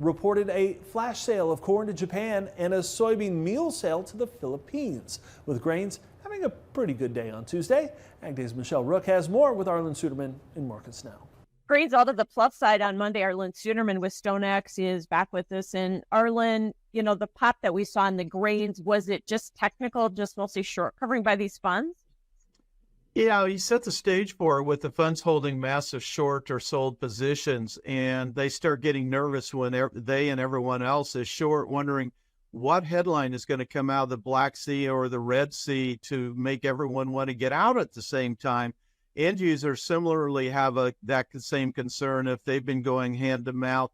reported a flash sale of corn to Japan and a soybean meal sale to the Philippines, with grains having a pretty good day on Tuesday. AgDay's Michelle Rook has more with Arlan Suderman in Markets Now. Grains all to the plus side on Monday. Arlan Suderman with StoneX is back with us. And Arlan, you know, the pop that we saw in the grains, was it just technical, just mostly short covering by these funds? Yeah, he set the stage for it with the funds holding massive short or sold positions, and they start getting nervous when they and everyone else is short, wondering what headline is going to come out of the Black Sea or the Red Sea to make everyone want to get out at the same time. End users similarly have that same concern if they've been going hand to mouth,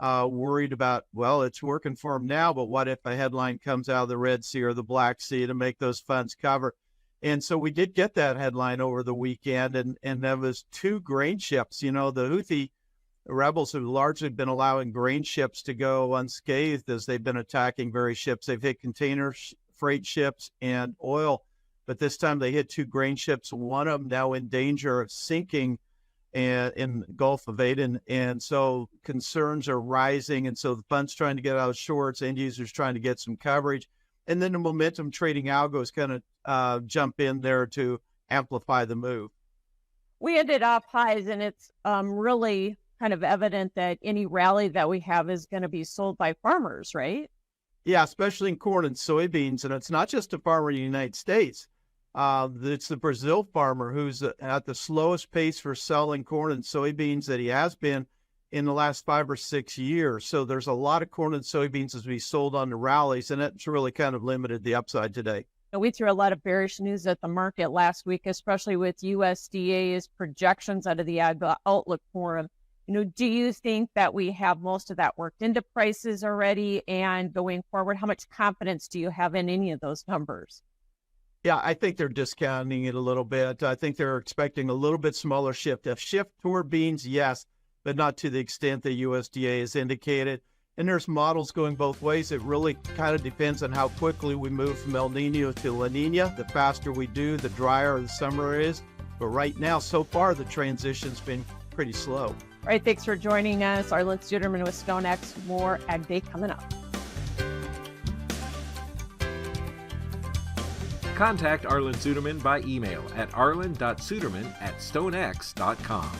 worried about, well, it's working for them now, but what if a headline comes out of the Red Sea or the Black Sea to make those funds cover? And so we did get that headline over the weekend, and there was two grain ships. You know, the Houthi rebels have largely been allowing grain ships to go unscathed as they've been attacking various ships. They've hit container freight ships and oil, but this time they hit two grain ships, one of them now in danger of sinking in the Gulf of Aden. And so concerns are rising, and so the fund's trying to get out of shorts, end users trying to get some coverage. And then the momentum trading algos kind of jump in there to amplify the move. We ended off highs, and it's really kind of evident that any rally that we have is going to be sold by farmers, right? Yeah, especially in corn and soybeans. And it's not just a farmer in the United States. It's the Brazil farmer who's at the slowest pace for selling corn and soybeans that he has been in the last 5 or 6 years. So there's a lot of corn and soybeans as we sold on the rallies, and that's really kind of limited the upside today. We threw a lot of bearish news at the market last week, especially with USDA's projections out of the Ag Outlook Forum. You know, do you think that we have most of that worked into prices already? And going forward, how much confidence do you have in any of those numbers? Yeah, I think they're discounting it a little bit. I think they're expecting a little bit smaller shift. A shift toward beans, yes, but not to the extent that USDA has indicated. And there's models going both ways. It really kind of depends on how quickly we move from El Nino to La Nina. The faster we do, the drier the summer is. But right now, so far, the transition's been pretty slow. All right, thanks for joining us. Arlan Suderman with StoneX. More AgDay coming up. Contact Arlan Suderman by email at arlan.suderman@stonex.com.